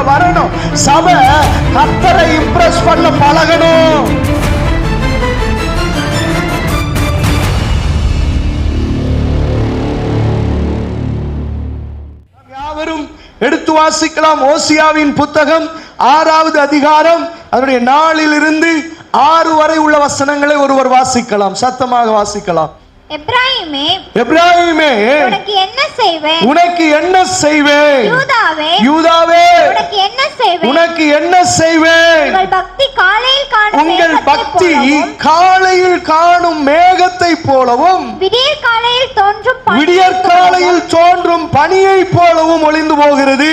வரணும். சபை கர்த்தரை இம்ப்ரெஸ் பண்ண பழகணும். யாவரும் எடுத்து வாசிக்கலாம். ஓசியாவின் புத்தகம் 6வது அதிகாரம் அதனுடைய 4 6 வரை உள்ள வசனங்களை ஒருவர் வாசிக்கலாம். சத்தமாக வாசிக்கலாம். எப்ராயிமே, எப்ராயிமே, உனக்கு என்ன செய்வேன்? உனக்கு என்ன செய்வேன்? யூதாவே, யூதாவே, உனக்கு என்ன செய்வேன்? உனக்கு என்ன செய்வேன்? உங்கள் பக்தி காலையில் காணும் உங்கள் பக்தி காலையில் காணும் மேகத்தை போலவும் விடியற் காலையில் தோன்றும் விடியற் காலையில் தோன்றும் பனியை போலவும் ஒளிந்து போகிறது.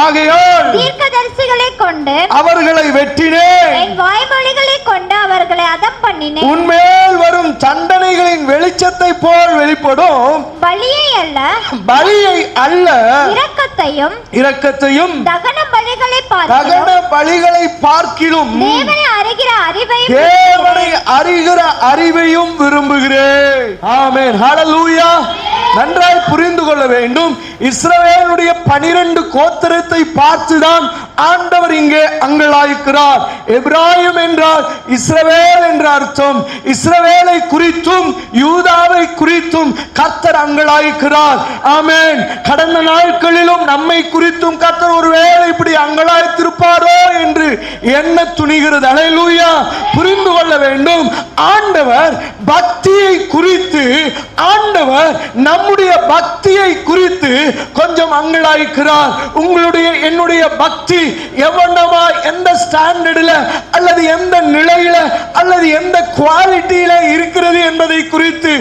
ஆகையால் தீர்க்கதரிசிகளை கொண்டு அவர்களை வெட்டினேன், என் வாய்மொழிகளை கொண்டு அவர்களை அதம் பண்ணினேன். உன்மேல் வரும் தண்டனைகளின் வெளிச்சத்தை போல் வெளிப்படும். பலியை அல்ல இரக்கத்தையும் தகன பலிகளை பார்க்கிலும் தேவனை அறிகிற அறிவையும் விரும்புகிறேன். ஆமென், ஹல்லேலூயா. நன்றாய் புரிந்து கொள்ள வேண்டும். இஸ்ரவேலுடைய 12 கோத்திரத்தை பார்த்துதான் ஆண்டவர் இங்கே அங்கலாய்க்கிறார். எப்ராயிம் என்றால் இஸ்ரவேல் என்ற அர்த்தம். இஸ்ரவேலை குறித்தும் யூதாவை குறித்தும் கர்த்தர் அங்கலாய்க்கிறார். ஆமென். கடந்த நாட்களிலும் நம்மை குறித்தும் கர்த்தர் ஒருவேளை இப்படி அங்கலாய்த்திருப்பாரோ என்று எண்ண துணிகிறது. ஹல்லேலூயா. புரிந்து கொள்ள வேண்டும். ஆண்டவர் பக்தியை குறித்து, ஆண்டவர் நம்முடைய பக்தியை குறித்து கொஞ்சம் அங்கலாய்க்கிறார். உங்களுடைய என்னுடைய பக்தி எவ்வளவா, எந்த ஸ்டாண்டர்டில் அல்லது எந்த நிலையில அல்லது எந்த குவாலிட்டியில இருக்கிறது என்பதை குறித்து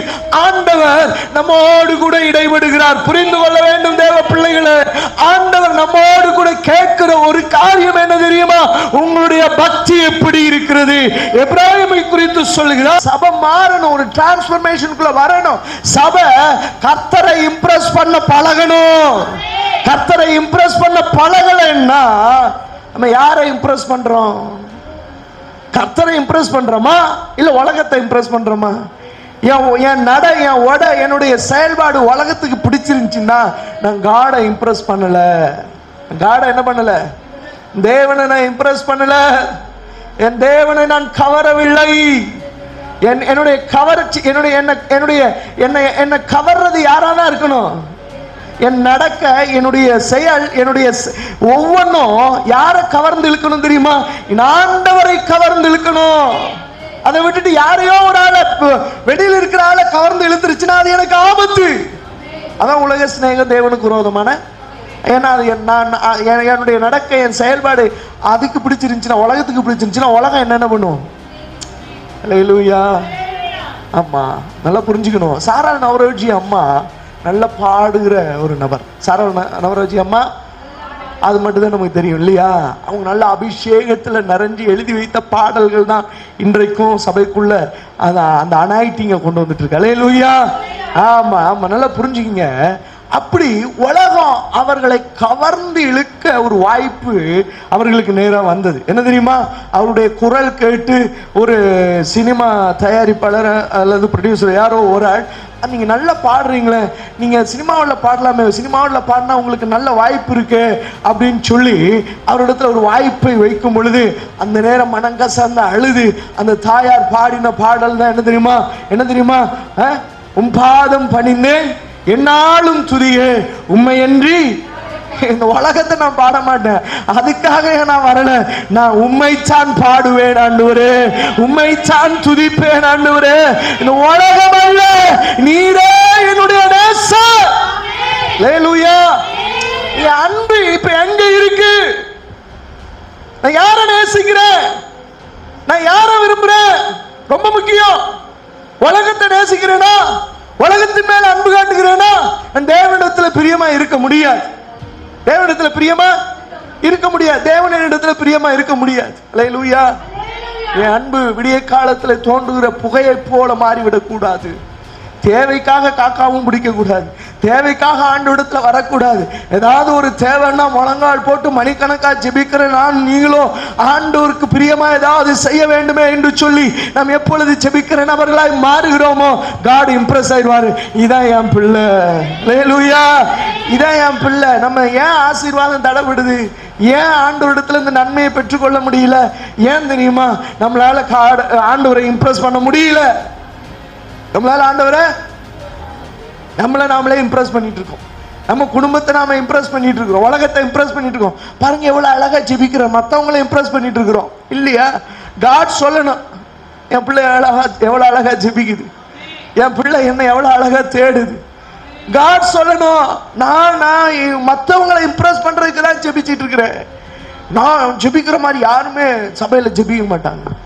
ஆண்டவர் நம்மோடு கூட இடைபடுகிறார். புரிந்து கொள்ள வேண்டும் தேவ பிள்ளைகளே. ஆண்டவர் நம்மோடு கூட கேட்கிற ஒரு காரியம் என்ன தெரியுமா? உங்களுடைய பக்தி எப்படி இருக்கிறது? எப்ராயிமை குறித்து சொல்லுகிறார். சபை மாறணும், ஒரு டிரான்ஸ்ஃபர்மேஷனுக்குள்ள வரணும். சபை கர்த்தரை இம்ப்ரெஸ் பண்ண பழகணும். கர்த்தரை இம்ப்ரெஸ் பண்ண பழகலைன்னா நம்ம யாரை இம்ப்ரெஸ் பண்றோம்? கர்த்தரை இம்ப்ரெஸ் பண்றோமா இல்ல உலகத்தை இம்ப்ரெஸ் பண்றோமா? என் நட, என் உடை, என்னுடைய செயல்பாடு உலகத்துக்கு பிடிச்சிருந்துச்சுன்னா நான் காடை இம்ப்ரெஸ் பண்ணல. காடை என்ன பண்ணல? தேவனை நான் இம்ப்ரெஸ் பண்ணல. என் தேவனை நான் கவரவில்லை. என்னுடைய கவர்ச்சி, என்னை கவர்றது யாராதான் இருக்கணும்? என் நடக்க, என்னுடைய செயல், என்னுடைய ஒவ்வொன்றும் யாரை கவர்ந்து இழுக்கணும் தெரியுமா? ஆண்டவரை கவர்ந்து இழுக்கணும். அதை விட்டுட்டு யாரையோ ஒரு ஆளை, வெளியில் இருக்கிற ஆளை கவர்ந்து இழுத்துருச்சுன்னா அது எனக்கு ஆபத்து. அதான் உலக சிநேகம் தேவனுக்கு விரோதமான. ஏன்னா அது என்னுடைய நடக்க, என் செயல்பாடு அதுக்கு பிடிச்சிருந்துச்சுன்னா, உலகத்துக்கு பிடிச்சிருந்துச்சுன்னா உலகம் என்னென்ன பண்ணும்? ஹல்லேலூயா. ஆமா, நல்லா புரிஞ்சுக்கணும். சாரா நவரோஜி அம்மா நல்லா பாடுகிற ஒரு நபர். சாரா நவரோஜி அம்மா, அது மட்டும் தான் நமக்கு தெரியும் இல்லையா? அவங்க நல்ல அபிஷேகத்தில் நிறைஞ்சு எழுதி வைத்த பாடல்கள் தான் இன்றைக்கும் சபைக்குள்ள அந்த அனாயிட்டிங்க கொண்டு வந்துட்டு இருக்கு. ஹல்லேலூயா. ஆமா ஆமா, நல்லா புரிஞ்சுக்கிங்க. அப்படி உலகம் அவர்களை கவர்ந்து இழுக்க ஒரு வாய்ப்பு அவர்களுக்கு நேராக வந்தது. என்ன தெரியுமா? அவருடைய குரல் கேட்டு ஒரு சினிமா தயாரிப்பாளர் அல்லது ப்ரொடியூசர் யாரோ ஒரு ஆள், நீங்க நல்லா பாடுறீங்களே, நீங்க சினிமாவில் பாடலாமே, சினிமாவில் பாடினா உங்களுக்கு நல்ல வாய்ப்பு இருக்கு அப்படின்னு சொல்லி அவரிடத்துல ஒரு வாய்ப்பை வைக்கும் பொழுது அந்த நேரம் மனங்கசார்ந்த அழுது அந்த தாயார் பாடின பாடல் தான் என்ன தெரியுமா? உம் பாதம் பணிந்தேன் என்னாலும் துதியே உம்மையன்றி இந்த உலகத்தை நான் பாட மாட்டேன். அதுக்காக நான் வரல. நான் உம்மைத்தான் பாடுவேன் ஆண்டவரே, உம்மைத்தான் துதிப்பேன் ஆண்டவரே. இந்த உலகம் அல்ல, நீரே என்னுடைய நேசர். ஹல்லேலூயா. என் அன்பு இப்ப எங்க இருக்கு? நான் யாரை நேசிக்கிறேன்? நான் யாரை விரும்புறேன்? ரொம்ப முக்கியம். உலகத்தை நேசிக்கிறேனா? உலகத்தின் மேல அன்பு காட்டுகிறேனா? தேவனிடத்துல பிரியமா இருக்க முடியாது. தேவனிடத்துல பிரியமா இருக்க முடியாது. தேவனிடத்துல பிரியமா இருக்க முடியாது. ஹல்லேலூயா. என் அன்பு விடிய காலத்துல தோன்றுகிற புகையை போல மாறிவிடக் கூடாது. தேவைக்காக காக்காவும் பிடிக்க கூடாது, தேவைக்காக ஆண்டவரிடத்துல வரக்கூடாது. ஏதாவது ஒரு தேவைன்னா முழங்கால் போட்டு மணிக்கணக்கா ஜெபிக்கிற நான் நீங்களும் ஆண்டவருக்கு பிரியமா ஏதாவது செய்ய வேண்டுமே என்று சொல்லி நாம் எப்பொழுது ஜெபிக்கிற நபர்களாய் மாறுகிறோமோ காட் இம்ப்ரெஸ் ஆயிடுவாரு. இதான் என் பிள்ளை, ஹல்லேலூயா, இதான் என் பிள்ளை. நம்ம ஏன் ஆசீர்வாதம் தடைபடுது? ஏன் ஆண்டவரிடத்துல இந்த நன்மையை பெற்றுக்கொள்ள முடியல? ஏன் தெரியுமா? நம்மளால ஆண்டவரை இம்ப்ரெஸ் பண்ண முடியல. நம்மளால ஆண்டவரை நம்மளை நாமளே இம்ப்ரெஸ் பண்ணிட்டு இருக்கோம். நம்ம குடும்பத்தை நாம இம்ப்ரெஸ் பண்ணிட்டு இருக்கிறோம், உலகத்தை இம்ப்ரெஸ் பண்ணிட்டு இருக்கோம். பாருங்க எவ்வளவு அழகா ஜெபிக்கிறோம், மற்றவங்களை இம்ப்ரெஸ் பண்ணிட்டு இருக்கிறோம் இல்லையா? காட் சொல்லணும், என் பிள்ளை எவ்வளவு அழகா ஜெபிக்குது, என் பிள்ளை என்ன எவ்வளவு அழகா தேடுது. காட் சொல்லணும், நான் மற்றவங்களை இம்ப்ரெஸ் பண்றதுக்கு தான் ஜெபிச்சிட்டு இருக்கிறேன். நான் ஜெபிக்கிற மாதிரி யாருமே சபையில ஜெபிக்க மாட்டாங்க.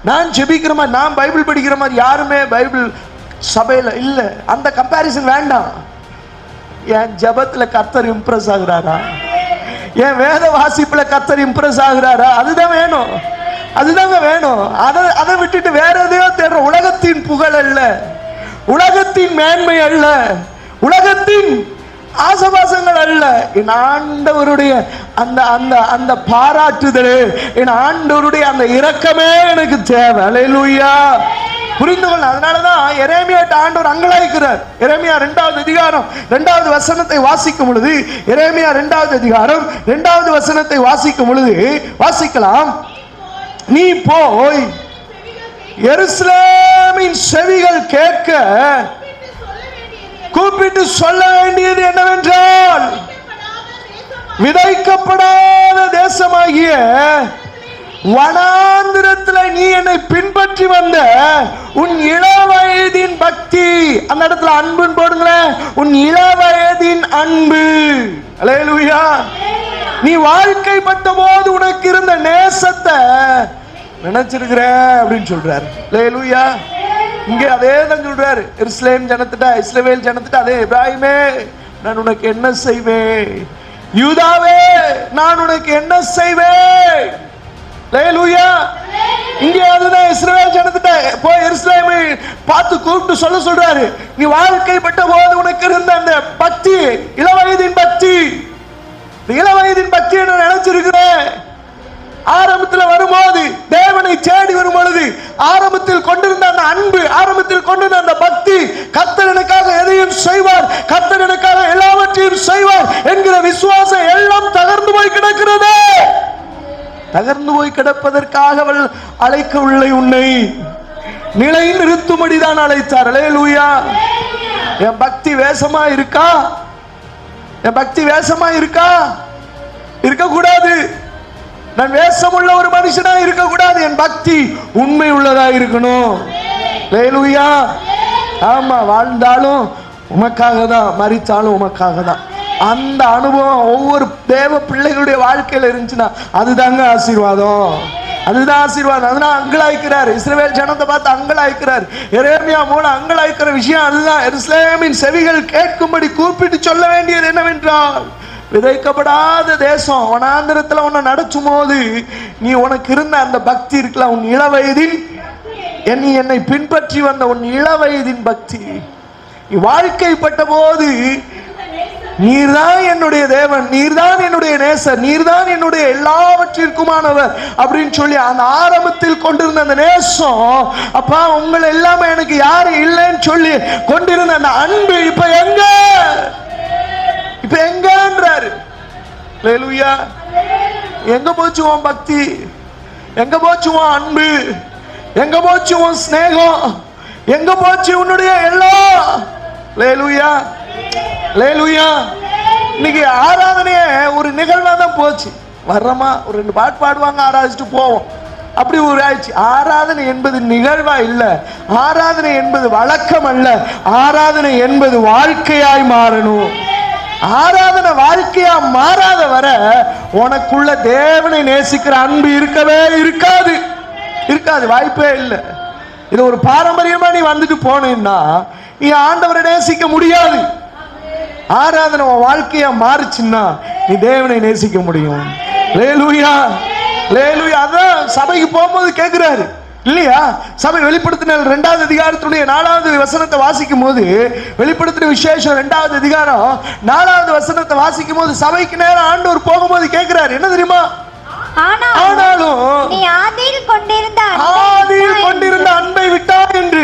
நான் ஜெபிக்கிற மாதிரி, நான் பைபிள் படிக்கிற மாதிரி யாருமே பைபிள் சபையில இல்ல. அந்த கம்பேரிசன் வேண்டாம். என் ஜெபத்துல கர்த்தர் இம்ப்ரெஸ் ஆகுறாரா? என் வேத வாசிப்புல கர்த்தர் இம்ப்ரெஸ் ஆகுறாரா? அதுதான் வேணும், அதுதாங்க வேணும். அதை விட்டுட்டு வேற எதையோ தேடுற. உலகத்தின் புகழ் அல்ல, உலகத்தின் மேன்மை அல்ல, உலகத்தின் ஆசபாசங்கள் அல்ல, என் ஆண்டவருடைய அந்த அந்த அந்த பாராட்டுதல், என் ஆண்டவருடைய அந்த இரக்கமே எனக்கு தேவை. ஹல்லேலூயா, புரிந்து கொள்ள. அதனாலதான் எரேமியாட்ட ஆண்டவர் அங்கலாய்க்கிறார். எரேமியா 2வது அதிகாரம் 2வது வசனத்தை வாசிக்கும் பொழுது, எரேமியா 2வது அதிகாரம் 2வது வசனத்தை வாசிக்கும் பொழுது வாசிக்கலாம். நீ போய் எருசலேமின் செவிகள் கேட்க கூப்பிட்டு சொல்ல வேண்டியது என்னவென்றால், விதைக்கப்படாத தேசமாகிய வனாந்திரத்தில் நீ என்னை பின்பற்றி வந்த உன் இளவயதின் பக்தி. அந்த இடத்துல அன்புன்னு போடுங்களேன், உன் இளவயதின் அன்பு. ஹல்லேலூயா, நீ வாழ்க்கைப்பட்ட போது உனக்கு இருந்த நேசத்தை நினைச்சிருக்கிற அப்படின்னு சொல்றாரு. ஹல்லேலூயா, இங்க அதே தான் சொல்றாரு. எருசலேம் ஜனத்திட்ட, இஸ்ரவேல் ஜனத்திட்ட அதே, இப்ராஹிமே நான் உனக்கு என்ன செய்வேன், யூதாவே நான் உனக்கு என்ன செய்வேன். ஹல்லேலூயா, இங்கே அதுதான் இஸ்ரவேல் ஜனத்திட்ட போய் எருசலேமை பார்த்து கூப்பிட்டு சொல்றாரு, நீ வாழ்க்கைப்பட்ட போது உனக்கு இருந்த அந்த பக்தி, இளவயதின் பக்தி, இளவயதின் பக்தி என்ன நினைச்சிருக்கிறேன். ஆரம்பத்தில் வரும்போது, தேவனை தேடி வரும் பொழுது ஆரம்பத்தில் கொண்டிருந்த அந்த அன்பு, ஆரம்பத்தில் கொண்டிருந்த அந்த பக்தி, கர்த்தர் எனக்காக எதையும் செய்வார், கர்த்தர் எனக்காக எல்லாவற்றையும் செய்வார் என்கிற விசுவாசம் எல்லாம் தகர்ந்து போய் கிடக்கிறது. தகர்ந்து போய் கிடப்பதற்காக அவள் அழைக்கவில்லை, உன்னை நிலை நிறுத்தும்படிதான் அழைத்தார். ஹல்லேலூயா, என் பக்தி வேஷமா இருக்கா? என் பக்தி வேஷமா இருக்கா? இருக்கக்கூடாது. நான் வேஷமுள்ள ஒரு மனுஷனா இருக்கக்கூடாது. என் பக்தி உண்மை உள்ளதா இருக்கணும். ஹல்லேலூயா, ஆமா, வாழ்ந்தாலும் உமக்காக தான், மரித்தாலும் உமக்காக தான். அந்த அனுபவம் ஒவ்வொரு தேவ பிள்ளைகளுடைய வாழ்க்கையில இருந்துச்சுன்னா அதுதாங்க ஆசீர்வாதம், அதுதான் ஆசீர்வாதம். அதனால அங்கலாய்க்கிறார், இஸ்ரவேல் ஜனத்தை பார்த்து அங்கலாய்க்கிறார். எரேமியா மூலம் அங்கலாய்க்கிற விஷயம் அதுதான். எருசலேமின் செவிகள் கேட்கும்படி கூப்பிட்டு சொல்ல வேண்டியது என்னவென்றால், விதைக்கப்படாத தேசம் வனாந்திரத்துல உன்னை நடச்சும் போது நீ உனக்கு இருந்த அந்த பக்தி இருக்கலாம், உன் இளவயதின், நீ என்னை பின்பற்றி வந்த உன் இளவயதின் பக்தி, நீ வாழ்க்கைப்பட்ட போது நீர்தான் என்னுடைய தேவன், நீர்தான் என்னுடைய நேசர், நீர்தான் என்னுடைய எல்லாவற்றிற்குமானவர் அப்படின்னு சொல்லி அந்த ஆரம்பத்தில் கொண்டிருந்த அந்த நேசம், அப்பா உங்களை எல்லாமே எனக்கு யாரும் இல்லைன்னு சொல்லி கொண்டிருந்த அந்த அன்பு இப்ப எங்க, இப்ப எங்கன்றாரு. ஹல்லேலூயா, எங்க போச்சு உன் பக்தி, எங்க போச்சு உன் அன்பு, எங்க போச்சு உன் ஸ்நேகம், எங்க போச்சு உன்னுடைய எல்லாம். ஹல்லேலூயா, ஹல்லேலூயா. இன்னைக்கு ஆராதனையே ஒரு நிகழ்வா தான் போச்சு. வர்றோமா, ஒரு 2 பாட்டு பாடுவாங்க, ஆராதிச்சுட்டு போவோம், அப்படி ஒரு ஆயிடுச்சு. ஆராதனை என்பது நிகழ்வா இல்ல, ஆராதனை என்பது வழக்கம் அல்ல, ஆராதனை என்பது வாழ்க்கையாய் மாறணும். ஆராதனை வாழ்க்கையா மாறாத வர உனக்குள்ள தேவனை நேசிக்கிற அன்பு இருக்கவே இருக்காது, இருக்காது, வாய்ப்பே இல்லை. இது ஒரு பாரம்பரியமா நீ வந்துட்டு போனீன்னா நீ ஆண்டவரை நேசிக்க முடியாது. ஆராதனை வாழ்க்கையா மாறுச்சுன்னா நீ தேவனை நேசிக்க முடியும். ஹல்லேலூயா, ஹல்லேலூயா. அதான் சபைக்கு போகும்போது கேட்கிறாரு, இல்லையா? சபை வெளிப்படுத்தின 2வது அதிகாரத்துடைய 4வது வசனத்தை வாசிக்கும் போது, வெளிப்படுத்தின விசேஷம் 2வது அதிகாரம் 4வது வசனத்தை வாசிக்கும் போது சபைக்கு நேரம் ஆண்டவர் போகும்போது கேட்கிறார், என்ன தெரியுமா? ஆனாலும் நீ ஆதியில் கொண்டிருந்த அன்பை விட்டாய் என்று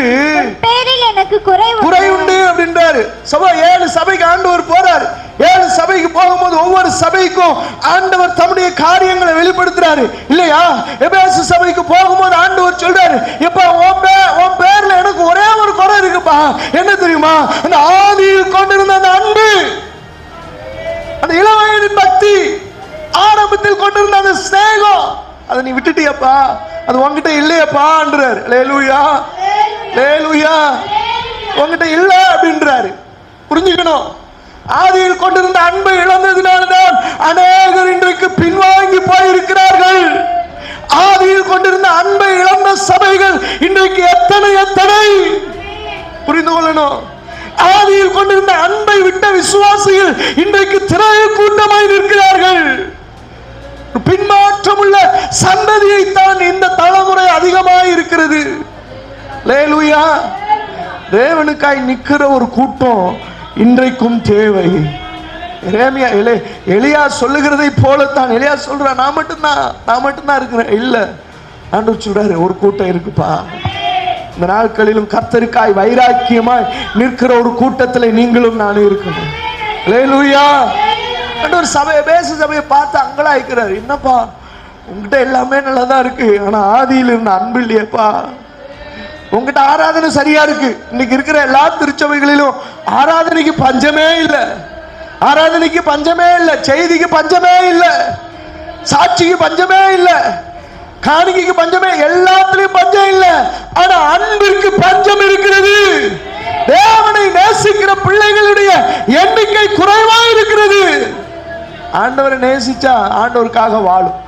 பேரில் எனக்கு குறை உண்டு அப்படின்றாரு. சபை 7 சபைக்கு ஆண்டவர் போறாரு. 7 சபைக்கு போகும்போது ஒவ்வொரு சபைக்கும் ஆண்டவர் தம்முடைய காரியங்களை வெளிப்படுத்துறாரு இல்லையா? எபேசு சபைக்கு போகும்போது ஆண்டவர் சொல்றாரு, எப்ப உன் பேர்ல எனக்கு ஒரே ஒரு குறை இருக்குப்பா, என்ன தெரியுமா? அந்த ஆதியில் கொண்டிருந்த அந்த அன்பு, அந்த இளவயதின் பக்தி, ஆரம்பத்தில் கொண்டிருந்த அந்த ஸ்நேகம், அதை நீ விட்டுட்டியப்பா, அது உன்கிட்ட இல்லையப்பான்றார். அல்லேலூயா, அல்லேலூயா. உன்கிட்ட இல்ல அப்படின்றாரு. புரிஞ்சுக்கணும், ஆதியில் கொண்டிருந்த அன்பை இழந்ததினால்தான் அநேகர் இன்றைக்கு பின்வாங்கி போயிருக்கிறார்கள். ஆதியில் கொண்டிருந்த அன்பை இழந்த சபைகள் இன்றைக்கு எத்தனை புரிந்து கொள்ளணும். ஆதியில் கொண்டிருந்த அன்பை விட்ட விசுவாசிகள் இன்றைக்கு திரைய கூட்டமாய் நிற்கிறார்கள். பின்மாற்றம் உள்ள சந்ததியைத்தான் இந்த தலைமுறை அதிகமாய் இருக்கிறது. அல்லேலூயா. தேவனுக்காய் நிற்கிற ஒரு கூட்டம் இன்றைக்கும் தேவை. எலியா சொல்லுகிறதை போலத்தான். எலியா சொல்ற, நான் மட்டும்தான் இருக்கிறேன். இல்ல, ஆண்டவர் சொல்றாரு, ஒரு கூட்டம் இருக்குப்பா. இந்த நாட்களிலும் கர்த்தருக்காய் வைராக்கியமாய் நிற்கிற ஒரு கூட்டத்தில் நீங்களும் நானும் இருக்கணும். அல்லேலூயா. ஆண்டவர் சபையை பேச சபையை பார்த்து அங்கலாய்க்கிறார். என்னப்பா, உங்ககிட்ட எல்லாமே நல்லதா இருக்கு, ஆனா ஆதியில் இருந்த அன்பு இல்லையப்பா. உங்ககிட்ட ஆராதனை சரியா இருக்கு. இன்னைக்கு இருக்கிற எல்லா திருச்சபைகளிலும் ஆராதனைக்கு பஞ்சமே இல்லை, ஆராதனைக்கு பஞ்சமே இல்லை, செய்திக்கு பஞ்சமே இல்லை, சாட்சிக்கு பஞ்சமே இல்லை, காணிக்கைக்கு பஞ்சமே, எல்லாத்திலையும் பஞ்சம் இல்லை. ஆனா அன்பிற்கு பஞ்சம் இருக்கிறது. தேவனை நேசிக்கிற பிள்ளைகளுடைய எண்ணிக்கை குறைவா இருக்கிறது. ஆண்டவரை நேசிச்சா ஆண்டவருக்காக வாழும்.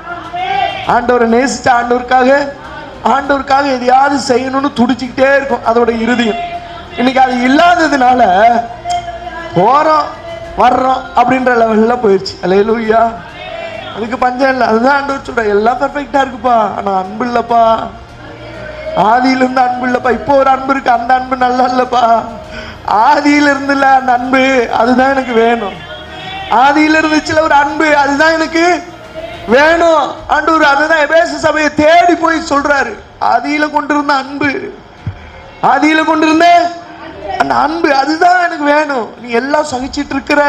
ஆண்டவரை நேசிச்சா ஆண்டவருக்காக எதையாவது செய்யணும்னு துடிச்சுக்கிட்டே இருக்கும் அதோட இருதயம். இன்னைக்கு அது இல்லாததுனால போறோம் வர்றோம் அப்படின்ற லெவல்ல போயிடுச்சு. அல்லேலூயா. அதுக்கு பஞ்சம் இல்லை. அதுதான் ஆண்டவர் சொல்ற, எல்லாம் பெர்ஃபெக்டா இருக்குப்பா, ஆனா அன்பு இல்லப்பா. ஆதியில இருந்து அன்பு இல்லப்பா. இப்போ ஒரு அன்பு இருக்கு, அந்த அன்பு நல்லா இல்லப்பா. ஆதியில இருந்துல அந்த அன்பு, அதுதான் எனக்கு வேணும். ஆதியில இருந்துச்சுல ஒரு அன்பு, அதுதான் எனக்கு வேணும். ஆண்டவர் அதுதான் எபேசு சபையை தேடி போய் சொல்றாரு. ஆதியில கொண்டிருந்த அன்பு, ஆதியில கொண்டிருந்த அந்த அன்பு, அதுதான் எனக்கு வேணும். நீ எல்லாம் சகிச்சிட்டு இருக்கிற,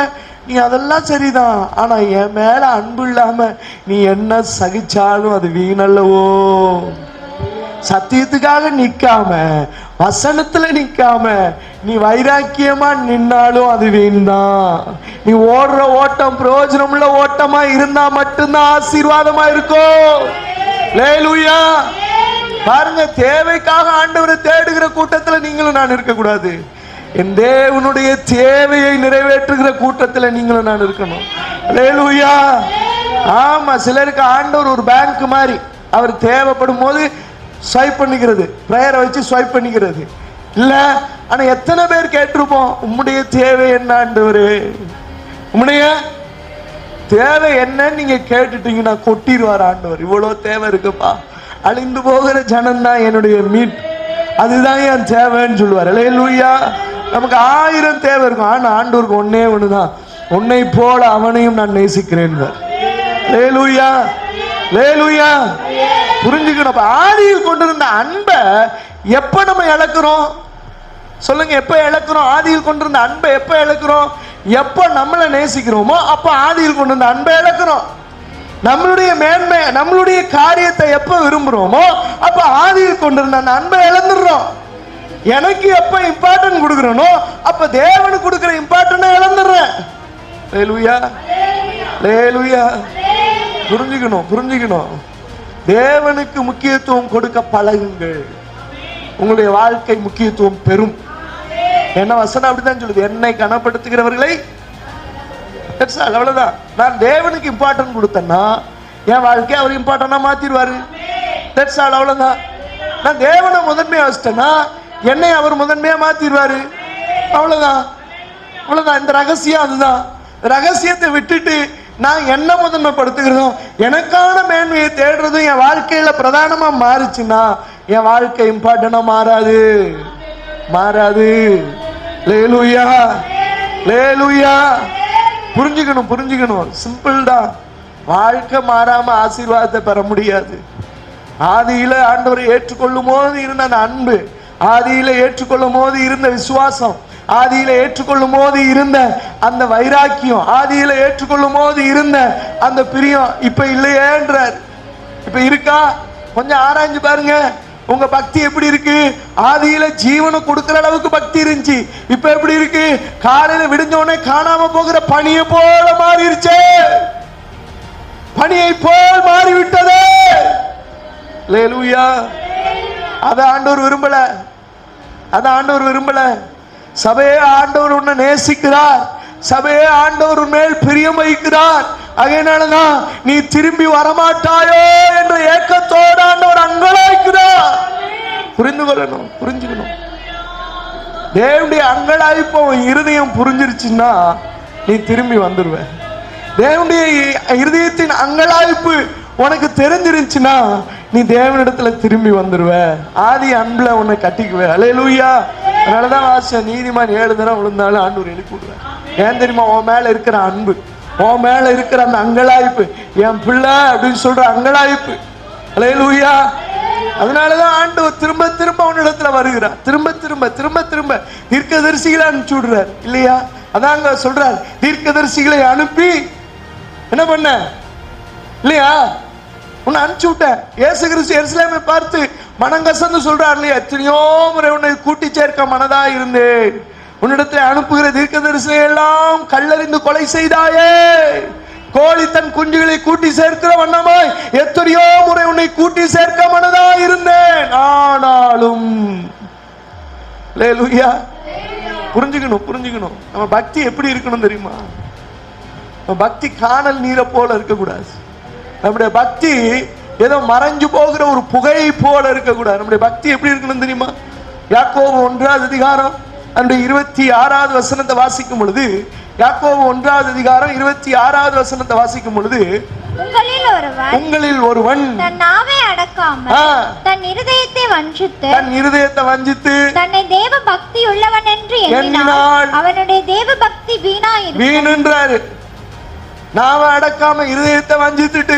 நீ அதெல்லாம் சரிதான், ஆனா என் மேல அன்பு இல்லாம நீ என்ன சகிச்சாலும் அது வீணல்லவோ. சத்தியத்துக்காக நிக்காம, வசனத்துல நிக்காம நீ வைராக்கியமா நின்னாலும் அது வீண்தான். நீ ஓடுற ஓட்டம் பிரயோஜனம் உள்ள ஓட்டமா இருந்தா மட்டும்தான் ஆசீர்வாதமா இருக்கும். அல்லேலூயா. பாருங்க, தேவைக்காக ஆண்டவரை தேடுகிற கூட்டத்துல நீங்களும் நான் இருக்க கூடாது. என் தேவனுடைய தேவையை நிறைவேற்றுகிற கூட்டத்தில் நீங்களும் நான் இருக்கணும். அல்லேலூயா. ஆமா, சிலருக்கு ஆண்டவர் ஒரு பேங்க் மாதிரி, அவர் தேவைப்படும் போது ஸ்வைப் பண்ணிக்கிறது, பிரேயரை வச்சு ஸ்வைப் பண்ணிக்கிறது இல்ல. ஆனா எத்தனை பேர் கேட்டிருப்போம், உம்முடைய தேவை என்ன ஆண்டவரே, உம்முடைய தேவை என்னன்னு நீங்க கேட்டுட்டீங்கன்னா கொட்டிடுவார் ஆண்டவர். இவ்வளவு தேவை இருக்குப்பா, அழிந்து போகிற ஜனம் தான் என்னுடைய மீட், அதுதான் என் தேவைன்னு சொல்லுவார். அல்லேலூயா. நமக்கு 1000 தேவை இருக்கும், ஆனா ஆண்டவருக்கு ஒன்னே ஒண்ணுதான், உன்னை போல அவனையும் நான் நேசிக்கிறேன். அல்லேலூயா, அல்லேலூயா. புரிஞ்சுக்கணும். ஆதியில் கொண்டிருந்த அன்பை எப்ப நம்ம இழக்கிறோம் சொல்லுங்க? எப்ப இழக்கிறோம்? ஆதியில் கொண்டிருந்த அன்பை எப்ப இழக்கிறோம்? எப்ப நம்மளை நேசிக்கிறோமோ அப்ப ஆதியில் கொண்டிருந்த அன்பை இழக்கிறோம். நம்மளுடைய மேன்மை, நம்மளுடைய காரியத்தை எப்ப விரும்புறோமோ அப்ப ஆதியில் கொண்டிருந்த அந்த அன்பை இழந்துடுறோம். எனக்கு எப்ப இம்பார்ட்டன்ட் கொடுக்கிறனோ அப்ப தேவனுக்கு கொடுக்கிற இம்பார்ட்டன்ட் இழந்துடுறேன். அல்லேலூயா, அல்லேலூயா. புரிஞ்சுக்கணும். தேவனுக்கு முக்கியத்துவம் கொடுக்க பழகுங்கள், உங்களுடைய வாழ்க்கை முக்கியத்துவம் பெறும். என்ன வசனம் அப்படித்தான் சொல்லுது, என்னை கனப்படுத்துகிறவர்களை, அவ்வளவுதான். நான் தேவனுக்கு இம்பார்ட்டன்ட் கொடுத்தேன்னா என் வாழ்க்கையை அவர் இம்பார்ட்டன்டா மாத்திடுவாரு. அவ்வளவுதான். நான் தேவனை முதன்மையா வச்சிட்டேன்னா என்னை அவர் முதன்மையா மாத்திடுவாரு. அவ்வளவுதான். இந்த ரகசியம் அதுதான். ரகசியத்தை விட்டுட்டு நான் என்ன முதன்மைப்படுத்துகிறதும் எனக்கான மேன்மையை தேடுறதும் என் வாழ்க்கையில பிரதானமா மாறிச்சுன்னா என் வாழ்க்கை இம்பார்ட்டனா மாறாது, மாறாது. லேலுயா, லேலுயா. புரிஞ்சுக்கணும், புரிஞ்சுக்கணும். சிம்பிள் தான். வாழ்க்கை மாறாம ஆசீர்வாதத்தை பெற முடியாது. ஆதியில ஆண்டவரை ஏற்றுக்கொள்ளும் போது இருந்த அந்த அன்பு, ஆதியில ஏற்றுக்கொள்ளும் போது இருந்த விசுவாசம், ஆதியில ஏற்றுக்கொள்ளும் போது இருந்த அந்த வைராக்கியம், ஆதியில ஏற்றுக்கொள்ளும் போது இருந்த அந்த பிரியம் இப்ப இல்லையேன்றார். இப்ப இருக்கா? கொஞ்சம் ஆராய்ஞ்சு பாருங்க. உங்க பக்தி எப்படி இருக்கு? ஆதியில ஜீவனை கொடுக்கிற அளவுக்கு பக்தி இருந்துச்சு. இப்ப எப்படி இருக்கு? காலையில விடிஞ்ச உடனே காணாம போகிற பனியை போல மாறிடுச்சே, பனியை போல் மாறிவிட்டதே. லேலூயா. அத ஆண்டவர் விரும்பல, அத ஆண்டவர் விரும்பல. சபையே ஆண்டவர் உன்னை நேசிக்கிறார், சபையே ஆண்டவர் உன் மேல் பிரியம் வைக்கிறார். அதனாலதான் நீ திரும்பி வரமாட்டாயோ என்ற ஏக்கத்தோடு ஆண்டவர் அங்கலாய்க்கிறார். புரிந்து கொள்ளணும், புரிஞ்சுக்கணும். தேவனுடைய அங்கலாய்ப்பு இருதயம் புரிஞ்சிருச்சுன்னா நீ திரும்பி வந்துருவ. தேவனுடைய இருதயத்தின் அங்கலாய்ப்பு உனக்கு தெரிஞ்சிருச்சுன்னா நீ தேவனிடத்துல திரும்பி வந்துருவ. ஆதி அன்புல உன்னை கட்டிக்குவ. அல்லேலூயா. அதனாலதான் வாச நீதிமான் 7 தடவை விழுந்தாலும் ஆண்டவர் எழுப்பி விடுவேன். ஏன் தெரியுமா? உன் மேல இருக்கிற அன்பு, உன் மேல இருக்கிற அந்த அங்கலாய்ப்பு, என் பிள்ளை அப்படின்னு சொல்ற அங்கலாய்ப்பு. அல்லேலூயா. அதனாலதான் ஆண்டவர் திரும்ப திரும்ப அவனிடத்துல வருகிறார். திரும்ப திரும்ப திரும்ப திரும்ப தீர்க்கதரிசிகளை அனுப்பிச்சு விடுறார் இல்லையா? அதாங்க சொல்றார், தீர்க்கதரிசிகளை அனுப்பி என்ன பண்ண இல்லையா? உன்னை அனுப்பிச்சு விட்டேன். இயேசு கிறிஸ்து எருசலேமை பார்த்து மனங்கசந்து சொல்றார் இல்லையா? எத்தனையோ முறை உன்னை கூட்டி சேர்க்க மனதா இருந்தேன், உன்னிடத்தை அனுப்புகிற தீர்க்கதரிசியை எல்லாம் கல்லறிந்து கொலை செய்தாயே. கோழி தன் குஞ்சுகளை கூட்டி சேர்க்கிற வண்ணமாய் எத்தனையோ முறை உன்னை கூட்டி சேர்க்க மனதா இருந்தேன், ஆனாலும். அல்லேலூயா. புரிஞ்சுக்கணும், புரிஞ்சுக்கணும். நம்ம பக்தி எப்படி இருக்கணும் தெரியுமா? பக்தி காணல் நீரை போல இருக்கக்கூடாது. நம்முடைய பக்தி ஏதோ மறைஞ்சு போகிற ஒரு புகையை போல இருக்கக்கூடாது. நம்முடைய பக்தி எப்படி இருக்கணும் தெரியுமா? யாக்கோபு 1வது அதிகாரம் 26வது வசனத்தை வாசிக்கும் பொழுது, யாக்கோபு 1வது அதிகாரம் 26வது வசனத்தை வாசிக்கும் பொழுது, உங்களில் ஒருவன் தன் நாவை அடக்காமல் தன் இருதயத்தை வஞ்சித்து தன்னை தேவ பக்தி உள்ளவன் என்று எண்ணினான், அவனுடைய தேவ பக்தி வீணாயிரு. நாவை அடக்காம இருதயத்தை வஞ்சித்துட்டு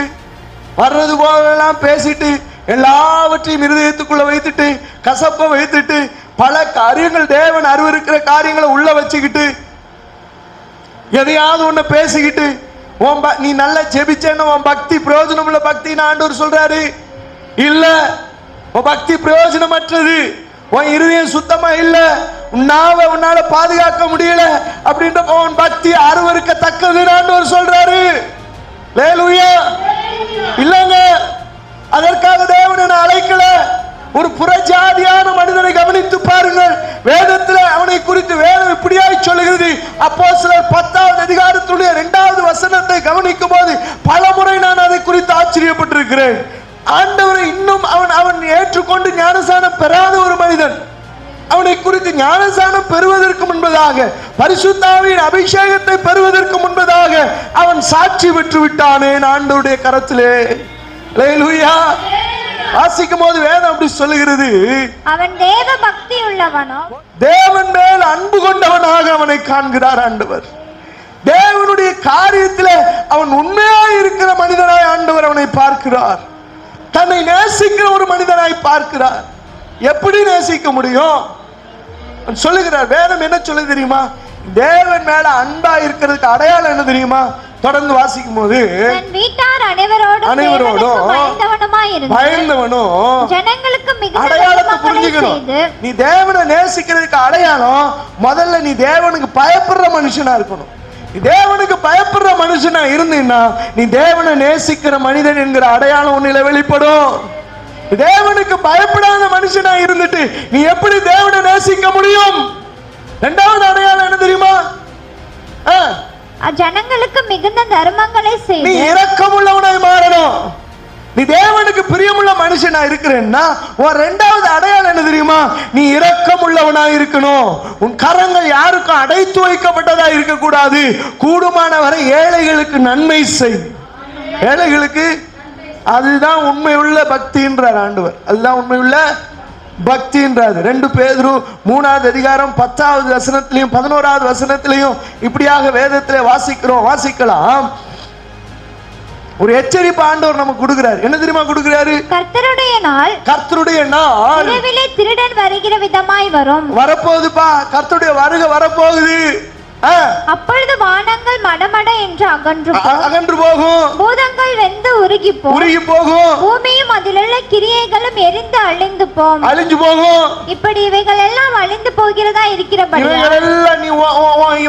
வர்றது போதெல்லாம் பேசிட்டு எல்லாவற்றையும் இருதயத்துக்குள்ள வைத்துட்டு கசப்ப வைத்துட்டு பல காரியங்கள், தேவன் அருவருக்கிற காரியங்களை உள்ள வச்சுக்கிட்டு எதையாவது ஒண்ணு பேசிக்கிட்டு நீ நல்லா ஜெபிச்சேன்னு உன் பக்தி பிரயோஜனம் உள்ள பக்தின்னு ஆண்டவர் சொல்றாரு. இல்ல, உன் பக்தி பிரயோஜனமற்றது, உன் இருதயம் சுத்தமா இல்ல, உன்னாவை உன்னால பாதுகாக்க முடியல அப்படின்ற உன் பக்தி அருவருக்கத்தக்கதுன்னு ஆண்டவர் சொல்றாரு. லேலூயா. இல்லங்க, அதற்காக தேவன் என்னை அழைக்கல. ஒரு புறஜாதியான மனிதனை கவனித்து பாருங்கள். வேதத்துல அவனை குறித்து வேதம் இப்படியாய் சொல்லுகிறது. அப்போஸ்தலர் 10வது அதிகாரத்துடைய 2வது வசனத்தை கவனிக்கும் போது பல முறை நான் அதை குறித்து ஆச்சரியப்பட்டிருக்கிறேன். ஆண்டவரை இன்னும் அவன் ஏற்றுக்கொண்டு ஞானசானம் பெறாத ஒரு மனிதன், அவனை குறித்து ஞானசானம் பெறுவதற்கு முன்பதாக, பரிசுத்த ஆவியின் அபிஷேகத்தை பெறுவதற்கு முன்பதாக அவன் சாட்சி பெற்று விட்டானே ஆண்டவருடைய கரத்திலே. அல்லேலூயா. வாசிக்கும் போது வேதம் அப்படி சொல்லுகிறது, அவன் தேவ பக்தி உள்ளவனோ, தேவன் மேல் அன்பு கொண்டவனாக அவனை காண்கிறார் ஆண்டவர். தேவனுடைய காரியத்திலே அவன் உண்மையாய் இருக்கிற மனிதனாய் ஆண்டவர் அவனை பார்க்கிறார். தன்னை நேசிக்கிற ஒரு மனிதனாய் பார்க்கிறார். எப்படி நேசிக்க முடியும் சொல்லுகிறார். வேதம் என்ன சொல்லு தெரியுமா? தேவன் மேல அன்பா இருக்கிறதுக்கு அடையாளம் என்ன தெரியுமா? தொடர்ந்து வாசிக்கும் போது, வீட்டார் அனைவரோடும் பயந்தவனும். ஜனங்களுக்கு அடையாளத்தை புரிஞ்சுக்கணும். நீ தேவனை நேசிக்கிறதுக்கு அடையாளம் முதல்ல நீ தேவனுக்கு பயப்படுற மனுஷனா இருக்கணும். நீ தேவனுக்கு பயப்படுற மனுஷனா இருந்தீன்னா நீ தேவனை நேசிக்கிற மனிதன் என்கிற அடையாளம் உன்னில வெளிப்படும். தேவனுக்கு பயப்படாத மனுஷனா இருந்துட்டு நீ எப்படி தேவனை நேசிக்க முடியும்? 2வது அடையாளம் என்ன தெரியுமா? ஜனங்களுக்கு மிகுந்த தர்மங்களை செய்து நீ இரக்கமுள்ளவனாய் மாறணும். நீ தேவனுக்கு பிரியமுள்ள மனுஷனா இருக்கிறேன்னா உன் 2வது அடையாளம் என்ன தெரியுமா? நீ இரக்கமுள்ளவனாய் இருக்கணும். உன் கரங்கள் யாருக்கும் அடைத்து வைக்கப்பட்டதா இருக்க கூடாது. கூடுமான வரை ஏழைகளுக்கு நன்மை செய். ஏழைகளுக்கு அதுதான் உண்மையுள்ள பக்தின்றார் ஆண்டவர். அதுதான் உண்மையுள்ள பக்தின்றாரு. 2 பேதுரு 3வது அதிகாரம் 10வது வசனத்திலையும் 11வது வசனத்திலையும் இப்படியாக வேதத்திலே வாசிக்கலாம். ஒரு எச்சரிப்பு ஆண்டவர் நமக்கு கொடுக்கிறார். என்ன தெரியுமா கொடுக்கிறாரு? கர்த்தருடைய நாள் இரவிலே திருடன் வருகிற விதமாய் வரும். வரப்போகுதுப்பா, கர்த்தருடைய வருகை வரப்போகுது. அப்பொழுது வானங்கள் மடமட என்று அகன்று போகும், பூதங்கள் வெந்து உருகி போகும், பூமியும் அதிலுள்ள கிரியைகளும் எரிந்து அழிஞ்சு போகும். இப்படி இவைகள் எல்லாம் அழிந்து போகிறதா இருக்கிறபடி நீ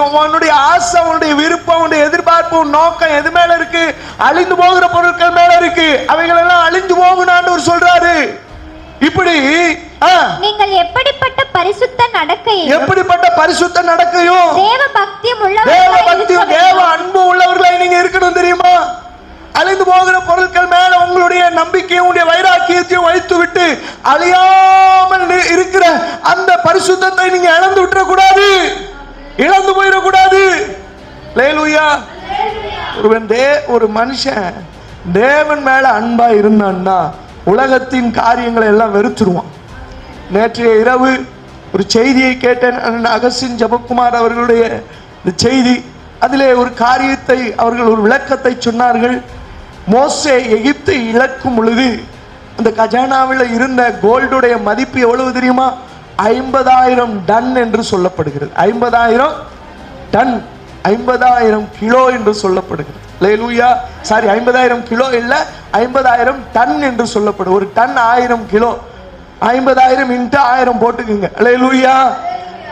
உன்னுடைய ஆசை, உன்னுடைய விருப்பம், உன்னுடைய எதிர்பார்ப்பு, நோக்கம் எது மேல இருக்கு? அழிந்து போகிற பொருட்கள் மேல இருக்கு. அவைகள் எல்லாம் அழிஞ்சு போகும் ஆண்டவர் சொல்றாரு. இப்படி நீங்கள் எப்படிப்பட்ட பரிசுத்த நடக்கையும் தேவ பக்தியும் தேவ அன்பு உள்ளவர்களாய் நீங்க இருக்கணும் தெரியுமா? அழிந்து போகிற பொருட்கள் மேல உங்களுடைய நம்பிக்கையும் உங்களுடைய வைராக்கியத்தையும் வைத்து விட்டு அழியாமல் இருக்கிற அந்த பரிசுத்தத்தை நீங்க இழந்து விட்டுற கூடாது, இழந்து போயிடக்கூடாது. அல்லேலூயா. ஒரு மனுஷன் தேவன் மேல அன்பா இருந்தான்னா உலகத்தின் காரியங்களை எல்லாம் வெறுத்துருவான். நேற்றைய இரவு ஒரு செய்தியை கேட்டேன். அகஸ்டின் ஜெபக்குமார் அவர்களுடைய செய்தி. அதிலே ஒரு காரியத்தை அவர்கள் ஒரு விளக்கத்தை சொன்னார்கள். மோசே எகிப்தை இழக்கும் பொழுது அந்த கஜானாவில் இருந்த கோல்டுடைய மதிப்பு எவ்வளவு தெரியுமா? 50,000 டன் என்று சொல்லப்படுகிறது. 50,000 டன், 50,000 கிலோ என்று சொல்லப்படுகிறது. அல்லேலூயா. சாரி, 50,000 கிலோ இல்ல, 50,000 டன் என்று சொல்லப்படும். ஒரு டன் 1000 கிலோ, 50,000 × 1000 போட்டுக்குங்க. அல்லேலூயா.